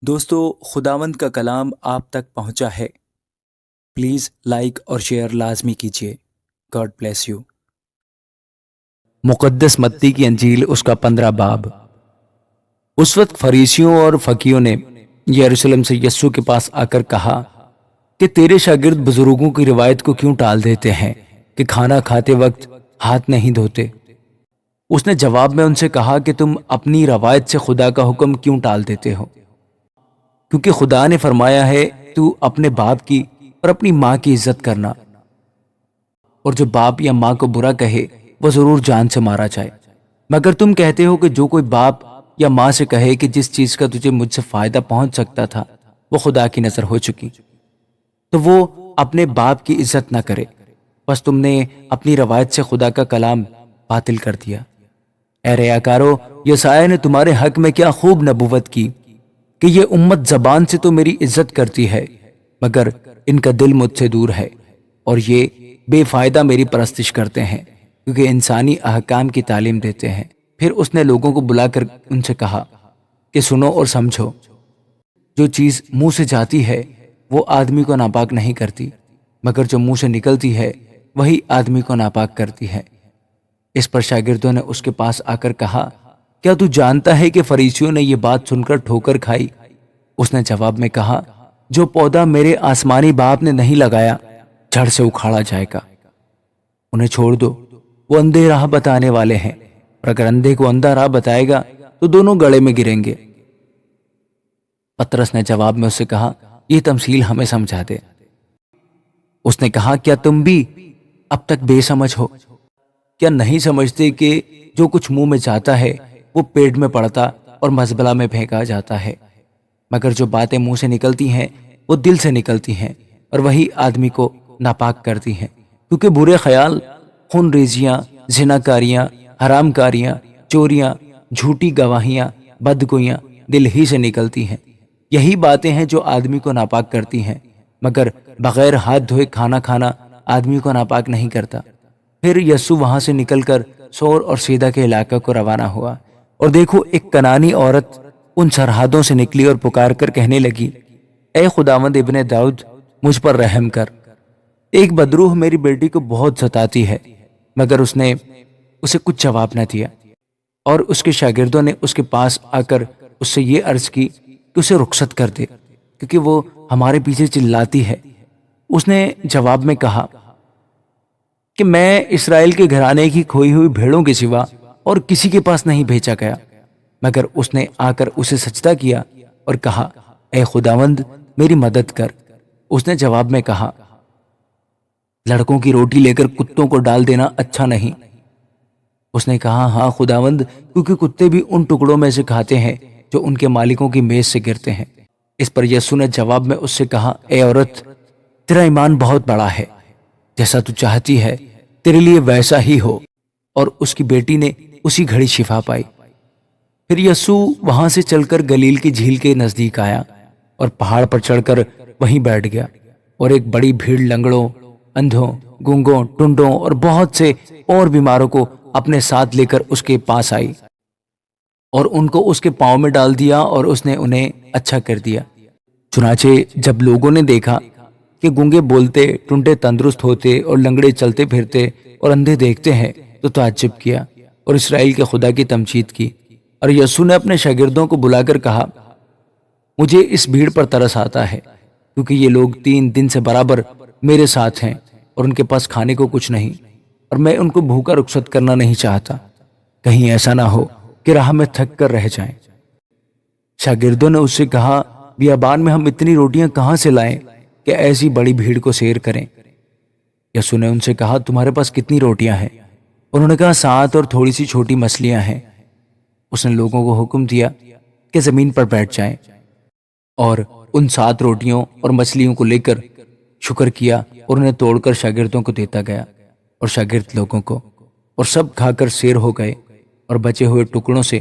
دوستو، خداوند کا کلام آپ تک پہنچا ہے۔ پلیز لائک اور شیئر لازمی کیجیے۔ God bless you. مقدس متی کی انجیل اس کا 15 باب۔ اس وقت فریسیوں اور فقیہوں نے یروشلم سے یسوع کے پاس آ کر کہا کہ تیرے شاگرد بزرگوں کی روایت کو کیوں ٹال دیتے ہیں کہ کھانا کھاتے وقت ہاتھ نہیں دھوتے؟ اس نے جواب میں ان سے کہا کہ تم اپنی روایت سے خدا کا حکم کیوں ٹال دیتے ہو؟ کیونکہ خدا نے فرمایا ہے تو اپنے باپ کی اور اپنی ماں کی عزت کرنا، اور جو باپ یا ماں کو برا کہے وہ ضرور جان سے مارا جائے۔ مگر تم کہتے ہو کہ جو کوئی باپ یا ماں سے کہے کہ جس چیز کا تجھے مجھ سے فائدہ پہنچ سکتا تھا وہ خدا کی نظر ہو چکی، تو وہ اپنے باپ کی عزت نہ کرے، بس تم نے اپنی روایت سے خدا کا کلام باطل کر دیا۔ اے ریاکارو، یسایہ نے تمہارے حق میں کیا خوب نبوت کی کہ یہ امت زبان سے تو میری عزت کرتی ہے مگر ان کا دل مجھ سے دور ہے، اور یہ بے فائدہ میری پرستش کرتے ہیں کیونکہ انسانی احکام کی تعلیم دیتے ہیں۔ پھر اس نے لوگوں کو بلا کر ان سے کہا کہ سنو اور سمجھو، جو چیز منہ سے جاتی ہے وہ آدمی کو ناپاک نہیں کرتی، مگر جو منہ سے نکلتی ہے وہی آدمی کو ناپاک کرتی ہے۔ اس پر شاگردوں نے اس کے پاس آ کر کہا، کیا تو جانتا ہے کہ فریسیوں نے یہ بات سن کر ٹھوکر کھائی؟ اس نے جواب میں کہا، جو پودا میرے آسمانی باپ نے نہیں لگایا جڑ سے اکھاڑا جائے گا۔ انہیں چھوڑ دو، وہ اندھے راہ بتانے والے ہیں، اور اگر اندھے کو اندھا راہ بتائے گا تو دونوں گڑھے میں گریں گے۔ پطرس نے جواب میں اس سے کہا، یہ تمثیل ہمیں سمجھا دے۔ اس نے کہا، کیا تم بھی اب تک بے سمجھ ہو؟ کیا نہیں سمجھتے کہ جو کچھ منہ میں جاتا ہے وہ پیٹ میں پڑتا اور مزبلہ میں پھینکا جاتا ہے؟ مگر جو باتیں منہ سے نکلتی ہیں وہ دل سے نکلتی ہیں، اور وہی آدمی کو ناپاک کرتی ہیں، کیونکہ برے خیال، خون ریزیاں، زناکاریاں، حرام کاریاں، چوریاں، جھوٹی گواہیاں، بدگوئیاں دل ہی سے نکلتی ہیں۔ یہی باتیں ہیں جو آدمی کو ناپاک کرتی ہیں، مگر بغیر ہاتھ دھوئے کھانا کھانا آدمی کو ناپاک نہیں کرتا۔ پھر یسوع وہاں سے نکل کر سور اور سیدھا کے علاقے کو روانہ ہوا، اور دیکھو ایک کنانی عورت ان سرحدوں سے نکلی اور پکار کر کہنے لگی، اے خداوند ابن داؤد، مجھ پر رحم کر، ایک بدروح میری بیٹی کو بہت ستاتی ہے۔ مگر اس نے اسے کچھ جواب نہ دیا، اور اس کے شاگردوں نے اس کے پاس آ کر اس سے یہ عرض کی کہ اسے رخصت کر دے، کیونکہ وہ ہمارے پیچھے چلاتی ہے۔ اس نے جواب میں کہا کہ میں اسرائیل کے گھرانے کی کھوئی ہوئی بھیڑوں کے سوا اور کسی کے پاس نہیں بھیجا گیا۔ مگر اس نے آ کر اسے سجدہ کیا اور کہا، اے خداوند میری مدد کر۔ اس نے جواب میں کہا، لڑکوں کی روٹی لے کر کتوں کو ڈال دینا اچھا نہیں۔ اس نے کہا، ہاں خداوند، کیونکہ کتے بھی ان ٹکڑوں میں سے کھاتے ہیں جو ان کے مالکوں کی میز سے گرتے ہیں۔ اس پر یسوع نے جواب میں اس سے کہا، اے عورت، تیرا ایمان بہت بڑا ہے، جیسا تو چاہتی ہے تیرے لیے ویسا ہی ہو۔ اور اس کی بیٹی نے اسی گھڑی شفا پائی۔ پھر یسوع وہاں سے چل کر گلیل کی جھیل کے نزدیک آیا، اور پہاڑ پر چڑھ کر وہیں بیٹھ گیا، اور ایک بڑی بھیڑ لنگڑوں، اندھوں، گونگوں، ٹنڈوں اور بہت سے اور بیماروں کو اپنے ساتھ لے کر اس کے پاس آئی، اور ان کو اس کے پاؤں میں ڈال دیا، اور اس نے انہیں اچھا کر دیا۔ چنانچہ جب لوگوں نے دیکھا کہ گونگے بولتے، ٹنڈے تندرست ہوتے اور لنگڑے چلتے پھرتے اور اندھے دیکھتے ہیں، تو تعجب کیا اور اسرائیل کے خدا کی تمجید کی۔ اور یسوع نے اپنے شاگردوں کو بلا کر کہا، مجھے اس بھیڑ پر ترس آتا ہے، کیونکہ یہ لوگ 3 دن سے برابر میرے ساتھ ہیں اور ان کے پاس کھانے کو کچھ نہیں، اور میں ان کو بھوکا رخصت کرنا نہیں چاہتا، کہیں ایسا نہ ہو کہ راہ میں تھک کر رہ جائیں۔ شاگردوں نے اس سے کہا، بیابان میں ہم اتنی روٹیاں کہاں سے لائیں کہ ایسی بڑی بھیڑ کو سیر کریں؟ یسوع نے ان سے کہا، تمہارے پاس کتنی روٹیاں ہیں؟ انہوں نے کہا، 7 اور تھوڑی سی چھوٹی مچھلیاں ہیں۔ اس نے لوگوں کو حکم دیا کہ زمین پر بیٹھ جائیں، اور ان 7 روٹیوں اور مچھلیوں کو لے کر شکر کیا اور انہیں توڑ کر شاگردوں کو دیتا گیا، اور شاگرد لوگوں کو، اور سب کھا کر سیر ہو گئے، اور بچے ہوئے ٹکڑوں سے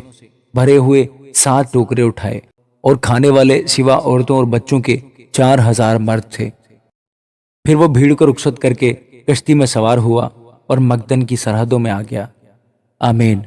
بھرے ہوئے 7 ٹوکرے اٹھائے، اور کھانے والے سوا عورتوں اور بچوں کے 4000 مرد تھے۔ پھر وہ بھیڑ کو رخصت کر کے کشتی میں سوار ہوا اور مگدن کی سرحدوں میں آ گیا۔ آمین۔